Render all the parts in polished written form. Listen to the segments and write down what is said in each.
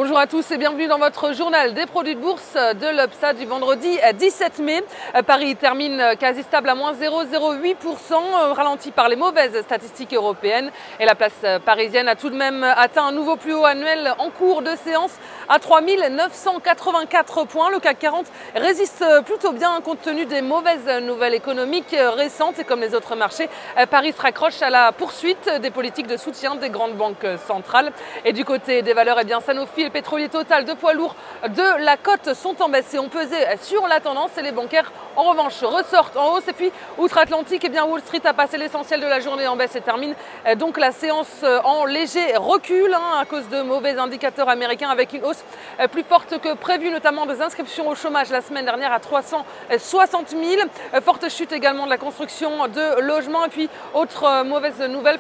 Bonjour à tous et bienvenue dans votre journal des produits de bourse de l'UPSA du vendredi 17 mai. Paris termine quasi stable à moins 0,08%, ralenti par les mauvaises statistiques européennes. Et la place parisienne a tout de même atteint un nouveau plus haut annuel en cours de séance à 3 984 points. Le CAC 40 résiste plutôt bien compte tenu des mauvaises nouvelles économiques récentes. Et comme les autres marchés, Paris se raccroche à la poursuite des politiques de soutien des grandes banques centrales. Et du côté des valeurs, Sanofi et Pétrolier Total, deux poids lourds de la cote, sont en baisse et ont pesé sur la tendance. Et les bancaires, en revanche, ressortent en hausse. Et puis, outre-Atlantique, Wall Street a passé l'essentiel de la journée en baisse et termine donc la séance en léger recul à cause de mauvais indicateurs américains, avec une hausse plus forte que prévu, notamment des inscriptions au chômage la semaine dernière à 360 000. Forte chute également de la construction de logements. Et puis, autre mauvaise nouvelle,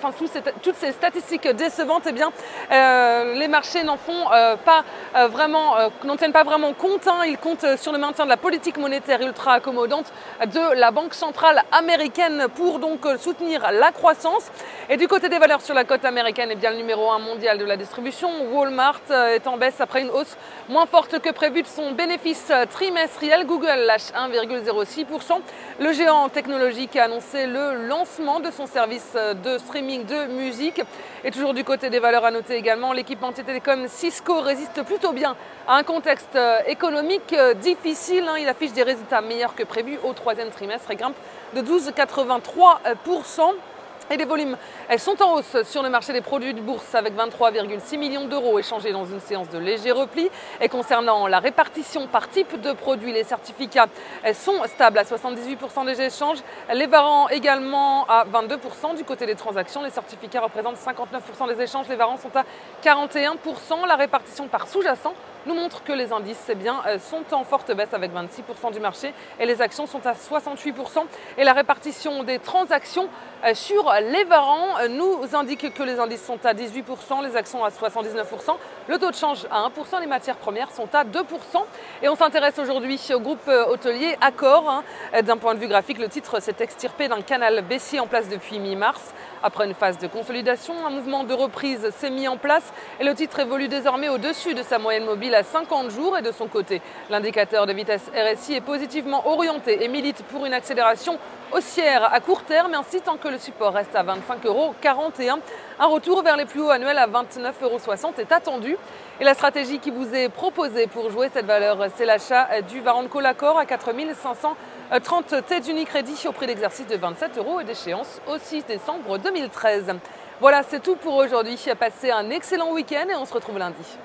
toutes ces statistiques décevantes, les marchés n'en tiennent pas vraiment compte. Ils comptent sur le maintien de la politique monétaire ultra accommodante de la Banque centrale américaine pour donc soutenir la croissance. Et du côté des valeurs sur la cote américaine, le numéro 1 mondial de la distribution, Walmart, est en baisse après une hausse moins forte que prévu de son bénéfice trimestriel. Google lâche 1,06%. Le géant technologique a annoncé le lancement de son service de streaming de musique. Et toujours du côté des valeurs, à noter également l'équipementier télécom Cisco résiste plutôt bien à un contexte économique difficile. Il affiche des résultats meilleurs que prévu au troisième trimestre et grimpe de 12,83%. Et les volumes, elles sont en hausse sur le marché des produits de bourse avec 23,6 millions d'euros échangés dans une séance de léger repli. Et concernant la répartition par type de produits, les certificats sont stables à 78% des échanges. Les varants également à 22%. Du côté des transactions, les certificats représentent 59% des échanges. Les varants sont à 41%. La répartition par sous-jacent nous montre que les indices sont en forte baisse avec 26% du marché et les actions sont à 68%. Et la répartition des transactions sur les varants nous indique que les indices sont à 18%, les actions à 79%, le taux de change à 1%, les matières premières sont à 2%. Et on s'intéresse aujourd'hui au groupe hôtelier Accor. D'un point de vue graphique, le titre s'est extirpé d'un canal baissier en place depuis mi-mars. Après une phase de consolidation, un mouvement de reprise s'est mis en place et le titre évolue désormais au-dessus de sa moyenne mobile à 50 jours. Et de son côté, l'indicateur de vitesse RSI est positivement orienté et milite pour une accélération haussière à court terme, ainsi tant que le support reste à 25,41 €. Un retour vers les plus hauts annuels à 29,60 € est attendu. Et la stratégie qui vous est proposée pour jouer cette valeur, c'est l'achat du Varan de Call Accor à 4 530 têtes d'Unicredit au prix d'exercice de 27 € et d'échéance au 6 décembre 2013. Voilà, c'est tout pour aujourd'hui. Passez un excellent week-end et on se retrouve lundi.